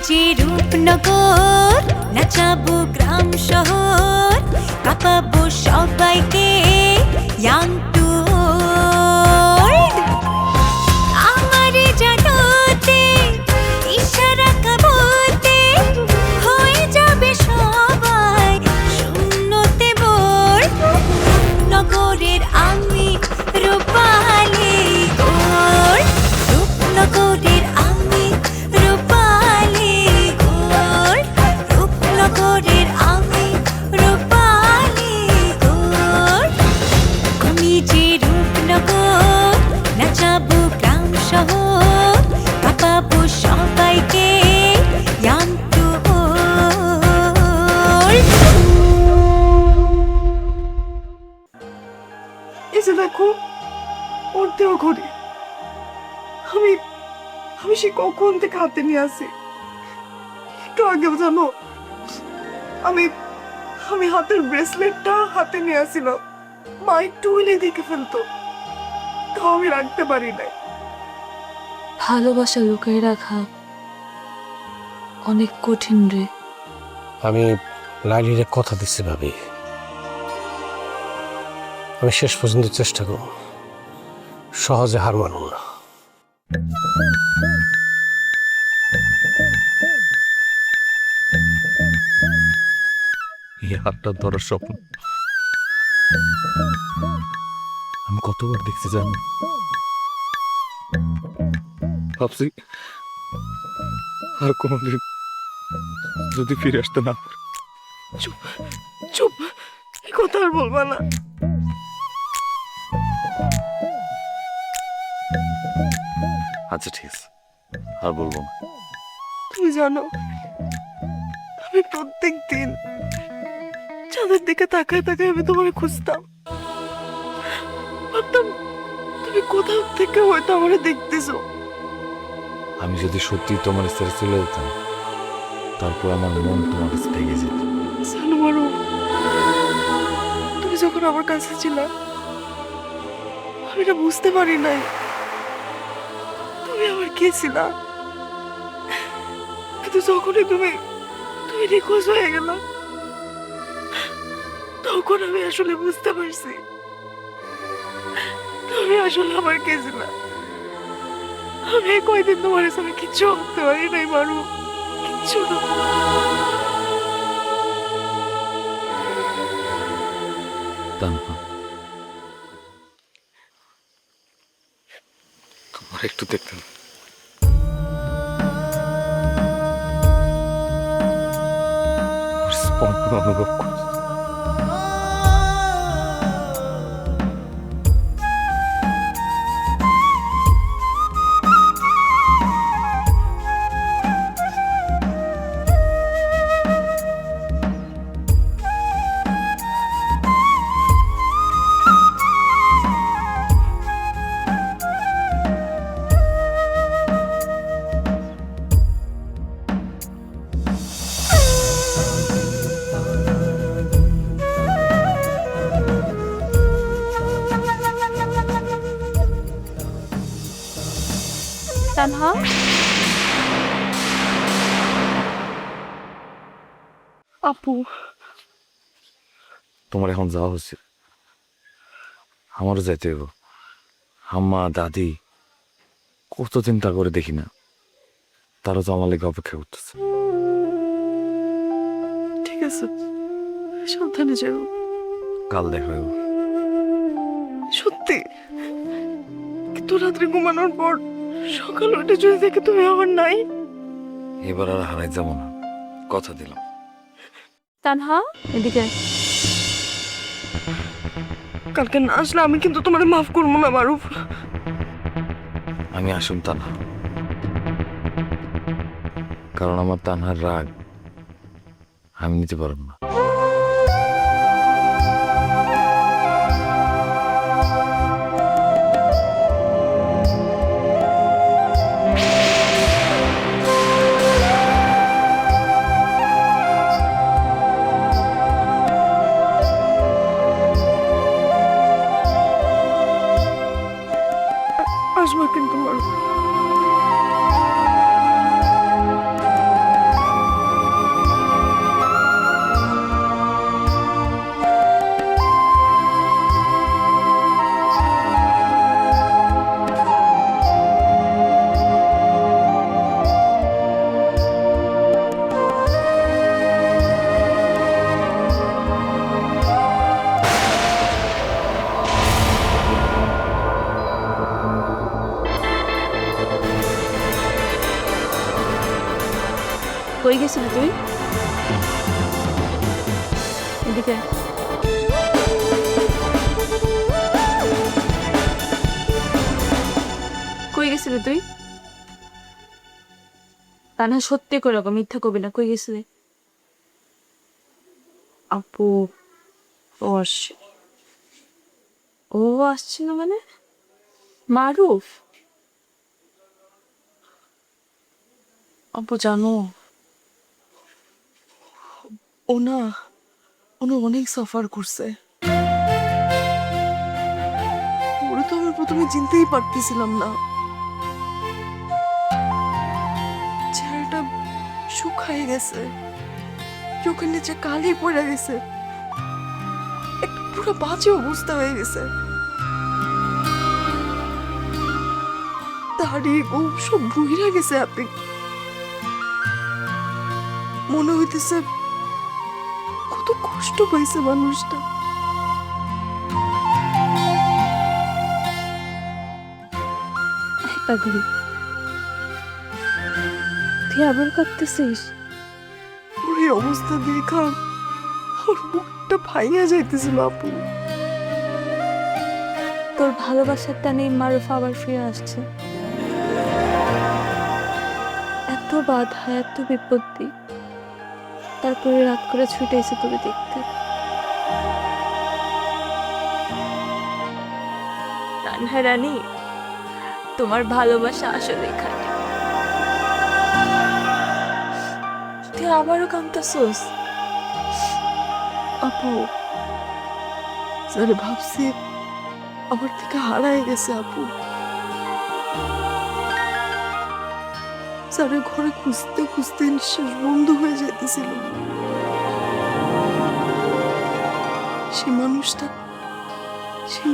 যে রূপনগর, নাচাবো গ্রাম শহর, কাঁপাবো সবাইকে ইয়াং টু ওল্ড। আমারে জানাতে ইশারা কাবতে হয়ে যাবে সবাই শূন্যতে বোর। নগরের আমি রূপালী গোর, রূপনগরের আমি রূপালী গোর, রূপনগরের আমি রূপালী গোর। আমি যে রূপনগর, নাচাবো গ্রাম শহর, কাঁপাবো সবাইকে ইয়াং টু ওল্ড। এই যে দেখো ওর দেওয়া ঘড়ি, আমি আমি সে কখন থেকে হাতে নিয়ে আসি। একটু আগেও জানো আমি আমি হাতের ব্রেসলেটটা হাতে নিয়ে আসিলাম, মা একটু হইলে দেখে ফেলতো, তাও আমি রাখতে পারি নাই। ভালোবাসা লুকিয়ে রাখা অনেক কঠিন রে। আমি লাইলিরে কথা দিচ্ছি ভাবি, আমি শেষ পর্যন্ত চেষ্টা করব, সহজে হার মানব না। এই হাতটা ধরার স্বপ্ন আমি কতবার দেখতে জানি। ভাবছি আর কোনোদিন যদি ফিরে আসতে না পারি। চুপ চুপ, এই কথা আর বলবা না। আচ্ছা ঠিক আছে, আর বলবো না। তুমি জানো আমি প্রত্যেক দিন চাঁদের দিকে তাকায় তাকায় আমি তোমার খুঁজতাম, ভাবতাম তুমি কোথাও থেকে হয়তো আমার দেখতেছো। আমি যদি সত্যি তোমার ছেড়ে চলে যেতাম, তারপর আমার মন তোমার কাছে ভেঙে যেত। জানো মারু, তুমি যখন আমার কাছে ছিলা আমি এটা বুঝতে পারি নাই তুমি আমার কে ছিলা, কিন্তু যখনই তুমি তুমি নিখোঁজ হয়ে গেল তখন আমি আসলে বুঝতে পারছি তুমি আসলে আমার কে ছিলা। আমি এই কয়দিন তোমার সাথে কিচ্ছু ভাবতে পারি নাই মারু, কিচ্ছু না। তানহা, তোমার একটু দেখতাম। স্পন্দন অনুভব করছি। তানহা, আপু তোমার এখন যাওয়া হচ্ছে, আমারও যাইতে হইব। আম্মা দাদি কত চিন্তা করে দেখি না, তারা তো আমার লেগে অপেক্ষা করতেছে। ঠিক আছে, সাবধানে যাও। কাল দেখা হইব। সত্যি? কিন্তু রাত্রে ঘুমানোর পর সকাল উঠে যদি দেখে তুমি আমার নাই। এবার আর হারাই যাব না, কথা দিলাম। তানহা এদিকে আয়। কালকে না আসলে আমি কিন্তু তোমার মাফ করবো না মারুফ। আমি আসুন তানহা, কারণ আমার তানহার রাগ আমি নিতে পারব না। আসবো কিন্তু মারুফ। কই গেছিলি তুই? এদিকে আয়। কই গেছিলি তুই? তানহা সত্যি করে রাখো, মিথ্যা কবি না। কই গেছিলি? আপু ও আসছে। ও আসছিল মানে? মারুফ? আপু জানো, ও না অনেক সাফার করছে। ওরে তো আমি প্রথমে চিনতেই পারতেছিলাম না। চেহারাটা শুকায় গেছে, চোখের নিচে কালি পড়ে গেছে, একটা পুরো বাজে অবস্থা হয়ে গেছে। দাড়ি গোপ সব বুইরা গেছে। আপনি মনে হইতেছে কত কষ্ট পাইছে মানুষটা। পাগলি, তুই আবার কাঁদতেছিস? ওর এই অবস্থা দেখা ওর মুখটা ভাইয়া যাইতেছিল আপু। তোর ভালোবাসার টানেই মারুফ আবার ফিরে আসছে। এত বাধা, এত বিপত্তি, তারপরে রাত করে ছুটে এসে তোকে দেখতে। তানহা রানী, তোমার ভালোবাসা আসলে খাটে। তুই আবারও কাঁদতেছিস? আপু যারে ভাবছি আমার থেকে হারাই গেছে, আপু যারে ঘরে খুঁজতে খুঁজতে নিঃশ্বাস বন্ধ হয়ে যাইতেছিল, সেই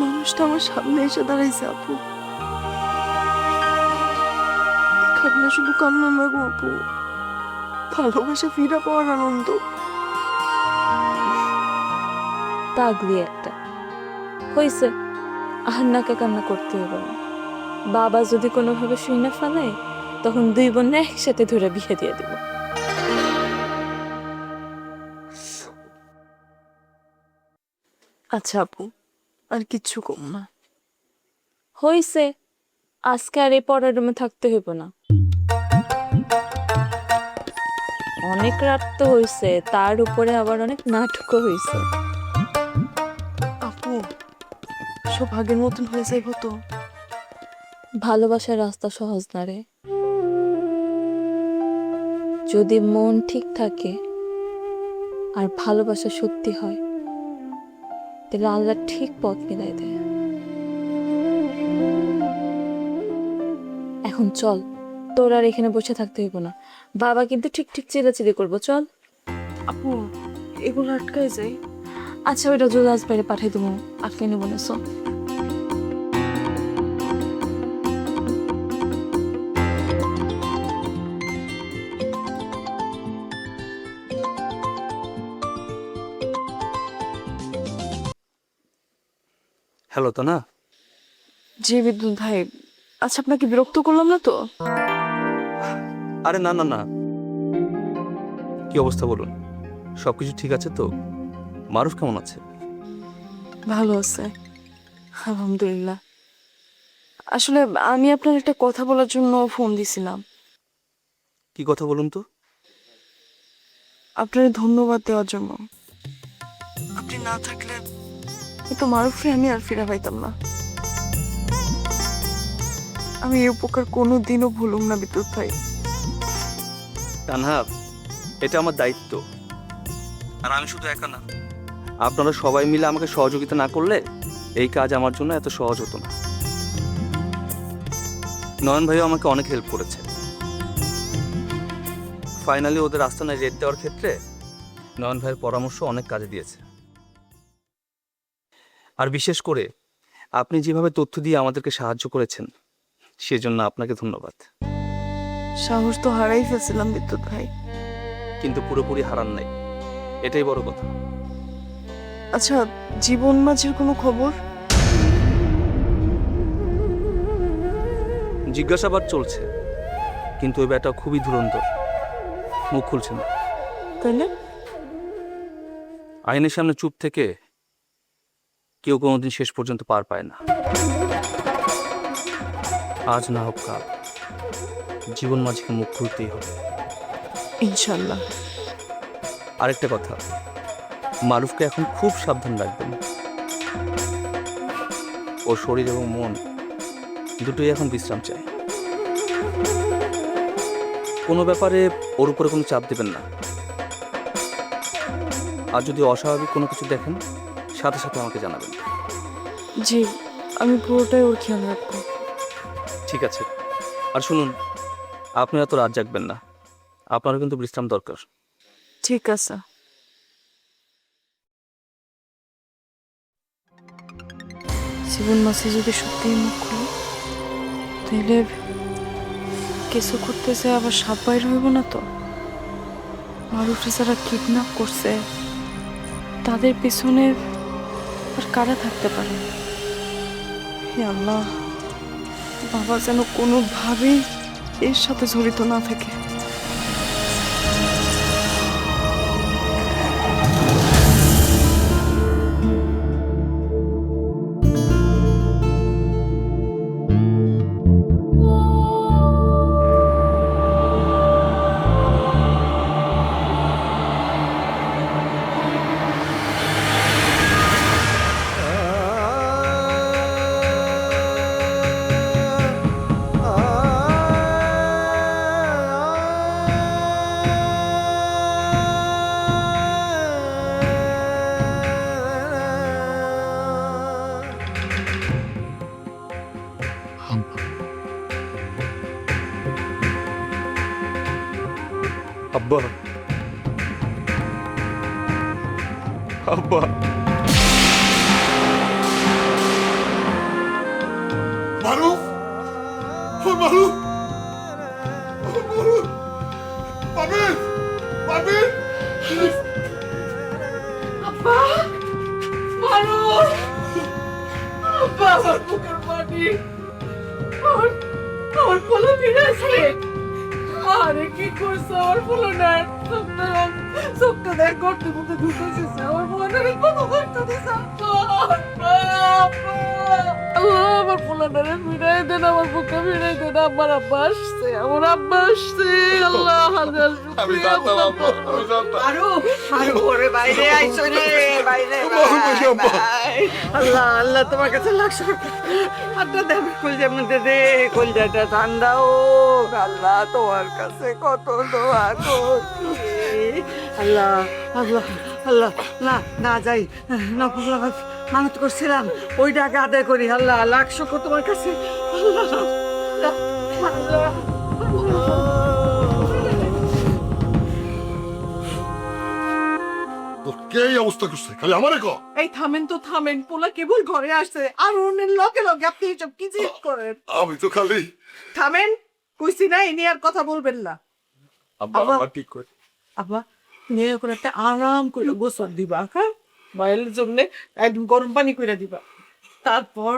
মানুষটা আমার সামনে এসে দাঁড়াইছে। আপু কান্না শুধু কান্না না গো আপু, ভালোবাসা ফিরে পাওয়ার আনন্দ। পাগলি একটা হয়েছে, আর নাকে কান্না করতে হবে না। বাবা যদি কোনোভাবে শুনে ফেলায়, তখন দুই বোন একসাথে ধরে বিয়ে দিয়ে দিব। আচ্ছা আপু, আর কিচ্ছু কম না। হইছে, আজকে আর এই পড়ার রুমে থাকতে হইব না। অনেক রাত তো হইছে, তার উপরে আবার অনেক নাটকও হইছে। আপু সব আগের মতন হয়ে যাইব তো? ভালোবাসার রাস্তা সহজ না রে। যদি মন ঠিক থাকে আর ভালোবাসা সত্যি হয়, তাহলে আল্লাহ ঠিক পথ মিলাই দেয়। এখন চল, তোর আর এখানে বসে থাকতে হইব না। বাবা কিন্তু ঠিক ঠিক চিল্লাচিল্লি করবো। চল। আপু এগুলো আটকায় যায়। আচ্ছা, ওইটা জুলাস বাইরে পাঠাই দেবো, আটকে নেবো না। চল। হ্যালো তো না? জি বিদ্যুৎ ভাই, আচ্ছা আপনাকে বিরক্ত করলাম না তো? আরে না না না, কি অবস্থা বলুন? সবকিছু ঠিক আছে তো? মারুফ কেমন আছে? ভালো আছে আলহামদুলিল্লাহ। আসলে আমি আপনার একটা কথা বলার জন্য ফোন দিছিলাম। কি কথা বলুন তো? আপনার ধন্যবাদ দেওয়ার জন্য। আপনি না থাকলে তো মারুফরে আমি আর ফিরে পাইতাম না। আমি এই উপকার কোনোদিনও ভুলুম না বিদ্যুৎ ভাই। তানহা, এটা আমার দায়িত্ব, আর আমি শুধু একা না। আপনারা সবাই মিলে আমাকে সহযোগিতা না করলে এই কাজ আমার জন্য এত সহজ হতো না। নয়ন ভাইও আমাকে অনেক হেল্প করেছে। ফাইনালি ওদের আস্তানায় রেট দেওয়ার ক্ষেত্রে নয়ন ভাইয়ের পরামর্শ অনেক কাজে দিয়েছে। আর বিশেষ করে আপনি যেভাবে তথ্য দিয়ে আমাদেরকে সাহায্য করেছেন, সেজন্য আপনাকে ধন্যবাদ। সাহস তো হারাই ফেলছিলাম বিদ্যুৎ ভাই। কিন্তু পুরোপুরি হারান নাই, এটাই বড় কথা। আচ্ছা, জীবন মাঝের কোনো খবর? জিজ্ঞাসাবাদ চলছে, কিন্তু ওই ব্যাটা খুবই ধুরন্ধর। মুখ খুলছে না। তাহলে আইনের সামনে চুপ থেকে কেউ কোনোদিন শেষ পর্যন্ত পার পায় না। আজ না হোক কাল জীবন মাঝিকে মুখ খুলতেই হবে। ইনশাল্লাহ। আরেকটা কথা, মারুফকে এখন খুব সাবধান রাখবেন। ওর শরীর এবং মন দুটোই এখন বিশ্রাম চায়। কোনো ব্যাপারে ওর উপরে কোনো চাপ দেবেন না। আর যদি অস্বাভাবিক কোনো কিছু দেখেন সাথে সাথে আমাকে জানাবেন। জি, আমি পুরোটাই ওর খেয়াল রাখবো। ঠিক আছে। আর শুনুন, আপনি এত রাত জাগবেন না, আপনারও কিন্তু বিশ্রাম দরকার। ঠিক আছে। জীবন মাসে যদি সত্যিই মুখ খুলে, তাহলে কিছু করতেছে আবার সাপ বাইর হইব না তো? মারুফে যারা কিডন্যাপ করছে তাদের পিছনে আর কারা থাকতে পারে? হে আল্লাহ, বাবা যেন কোনোভাবেই এর সাথে জড়িত না থাকে। আব্বা, আব্বা, মারুফ, ও মারুফ, ও মারুফ, পাবেন, পাবেন। আব্বা, মারুফ, আব্বা, আমার বুকের পানি, আমার পোলা ফিরেছে। আরে কি করছো আমার পোলা নাই? সবটা দেখ করতে করতে ঢুকেছে আমার মনে কত কষ্ট দিছে। আল্লাহ, আমার পোলাটারে ফিরাই দেন, আমার বুকে ফিরাই দেন। আমার আব্বা আসছে, আমার আব্বা আসছে। আল্লাহ হাজার আমি জানতাম আব্বা, আমি জানতাম। আরো ওরে বাইরে আইছো রে, বাইরে ভাই। আল্লাহ আল্লাহ, তোমার কাছে লাগছে হাতটা দেব, কলজার মধ্যে দে, কলজাটা ঠান্ডা হোক। আল্লাহ তোমার কাছে কত দোয়া করছি। আল্লাহ আল্লাহ আল্লাহ, না না যাই না, মানত করছিলাম ওইটা আগে আদায় করি। আল্লাহ লাখ শুকর তোমার কাছে। আল্লাহ আল্লাহ, তোর কে এই অবস্থা করছে? খালি আমারে ক। এই থামেন তো থামেন, পোলা কেবল ঘরে আসছে আর অন্যের লগে লগে আপনি এইসব কি জিদ করেন? আমি তো খালি থামেন, কইছি না ইনি আর কথা বলবেন না। আব্বা, আব্বা। আব্বা ঠিক করে। আব্বা নিয়ে করে একটা আরাম করে গোসল দিবা, হ্যাঁ? মায়ের জন্য একদম গরম পানি করে দিবা। তারপর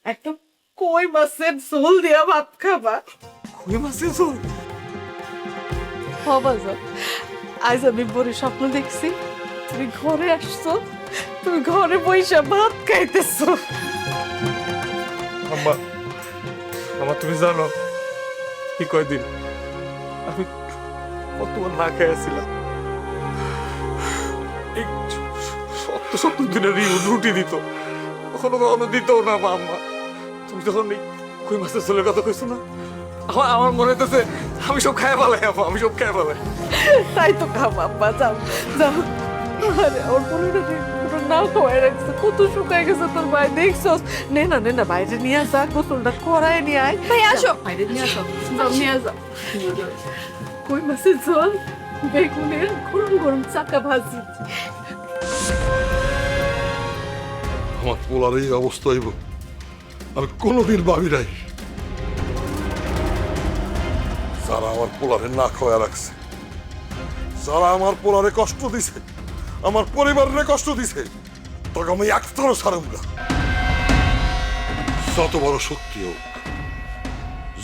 একটা কই মাছের ঝোল দিয়া ভাত খাবা। কই মাছের ঝোল? বাবা যা, আজ আমি বড় স্বপ্ন দেখছি, তুমি ঘরে আসছো, তুমি ঘরে বইসা ভাত খাইতেছো। আম্মা, আমার তুমি জানো কি কয়দিন আমি কতবার না খেয়েছিলাম। এই সত্য দিনের রুটি দিত, কখনো কখনো দিত না মা। আম্মা, তুমি যখন এই কই মাছের ঝোলের কথা কইছো না, আমার মনে হইতেছে আমি সব খাই পালাই। আম্মা, আমি সব খাই পালাই। তাই তো খাবো আব্বা, যাও যাও। আরে ওর পোলাটাকে পুরো না খাওয়াই রাখছে, কত শুকায় গেছে তোর ভাই, দেখছস? নে না নে না, বাইরে নিয়ে আসা, গোসলটা করায় নিয়ে আয়। ভাই আসো, বাইরে নিয়ে আসো, যাও নিয়ে আসো। কই মাছের ঝোল, বেগুনের গরম গরম চাকা ভাজি। আমার পোলার এই অবস্থা হইব আমি কোনোদিন ভাবি নাই। যারা আমার পোলারে না খাওয়া রাখছে, যারা আমার পোলারে কষ্ট দিছে, আমার পরিবারের কষ্ট দিছে, তোকে আমি একটারও ছাড়ব না। যত বড় শক্তি হোক,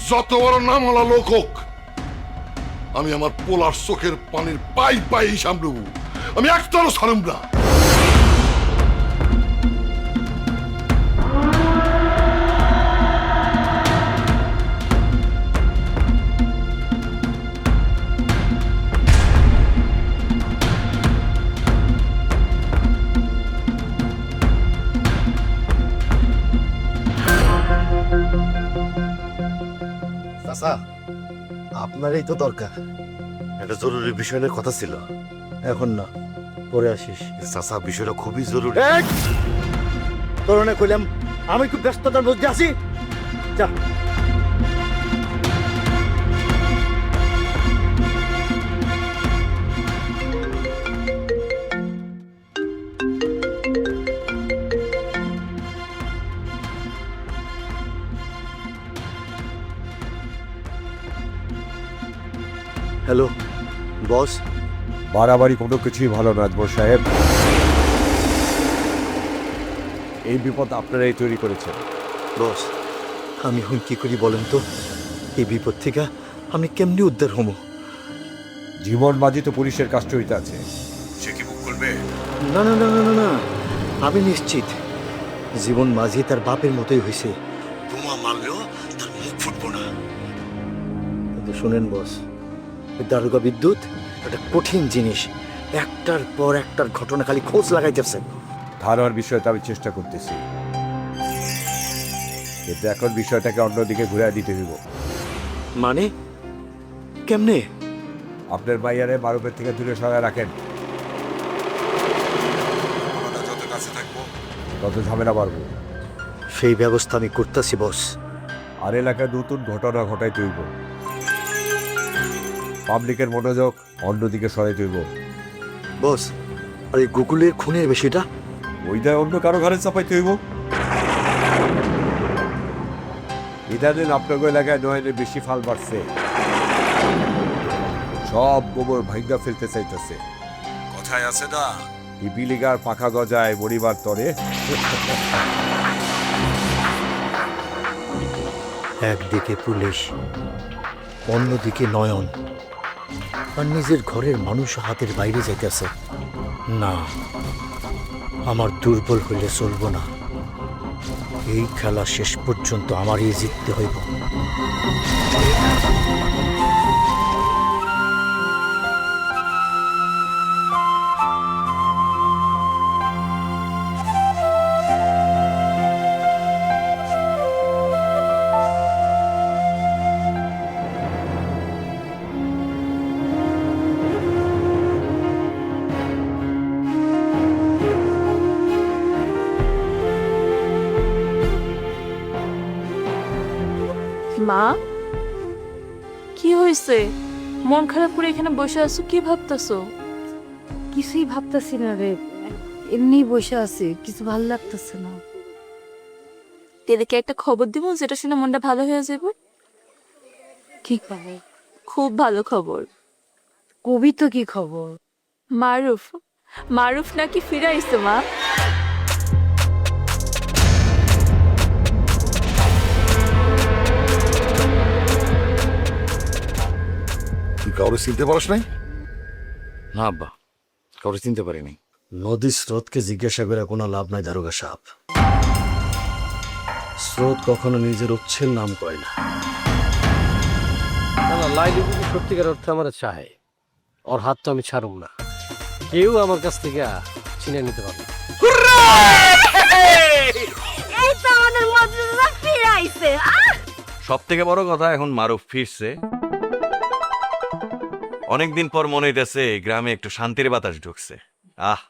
যত বড় নাম হলা লোক হোক, আমি আমার পোলার চোখের পানির পাই পাই সামলবো। আমি একটারও ছাড়ুম না। চাচা, আপনারই তো দরকার। একটা জরুরি বিষয় নিয়ে কথা ছিল। এখন না, পরে আসিস। চাচা, বিষয়টা খুবই জরুরি। তোরনে কইলাম আমি খুব ব্যস্ততার মধ্যে আছি, যা। Hello boss. বাড়াবাড়ি কোনো কিছুই ভালো না আজমল সাহেব। এই বিপদ আপনারাই তৈরি করেছেন। বস, আমি এখন কি করি বলেন তো? এই বিপদ থেকে আমি কেমনি উদ্ধার হবো? জীবন বাজি তো পুলিশের কাস্টডিতে আছে, সে কি মুখ খুলবে? না না না না না না, আমি নিশ্চিত জীবন মাঝি তার বাপের মতোই হয়েছে। বোমা মারলেও তার মুখ ফুটবো না। কিন্তু শুনেন বস, এই দারোগা বিদ্যুৎ একটা কঠিন জিনিস। একটার পর একটার ঘটনা খালি খোঁজ লাগাইতেছে। ধারণার বিষয়টা আমি চেষ্টা করতেছি, কিন্তু এখন বিষয়টাকে অন্যদিকে ঘুরে দিতে হইব। মানে কেমনে? আপনার মাইয়ারে মারুপের থেকে দূরে সরায় রাখেন। আমরা যত কাছে থাকবো তত ঝামেলা বাড়বো। সেই ব্যবস্থা আমি করতেছি বস। আর এলাকায় নতুন ঘটনা ঘটাই তৈব। পাবলিকের মনোযোগ অন্যদিকে সরাই তৈব। বস, আর এই গুগলের খুনের বিষয়টা? ওইটা অন্য কারো ঘরে চাপাইতে হইব। ইদানিং আপনার এলাকায় নয়নের বেশি ফাল বাড়ছে, সব গোবর ভাঙ্গা ফেলতে চাইতেছে। কথায় আছে না, পিপিলিকার পাখা গজায় মরিবার তরে। একদিকে পুলিশ, অন্যদিকে নয়ন, আর নিজের ঘরের মানুষ হাতের বাইরে যাইতেছে। না, আমার দুর্বল হইলে চলবো না। এই খেলা শেষ পর্যন্ত আমারই জিততে হইব। মা, কি হয়েছে? মন খারাপ করে এখানে বসে আছো, কি ভাবতেছো? কিছুই ভাবতেছি না রে, এমনি বসে আছি, কিছু ভালো লাগতেছে না। তেদেরকে একটা খবর দিব যেটা শুনে মনটা ভালো হয়ে যাবে। কি খবর? খুব ভালো খবর। কবি তো কি খবর? মারুফ, মারুফ নাকি ফিরে আইছে মা। তুই কাউরে চিনতে পারিস নাই? না আব্বা, কাউকে চিনতে পারিনি। নদীর স্রোতকে জিজ্ঞাসা করে কোনো লাভ নাই দারোগা সাহেব। স্রোত কখনো নিজের উচ্ছের নাম কয় না। না না, লাইলি যদি সত্যিকার অর্থে আমার চায়, ওর হাত তো আমি ছাড়ুম না। কেউ আমার কাছ থেকে চিনে নিতে পারবে না। এই তো আমাদের মজনুরা ফিরে আইছে। সব থেকে বড় কথা, এখন মারুফ ফিরছে। অনেকদিন পর মনে হইতেছে গ্রামে একটু শান্তির বাতাস ঢুকছে। আহ,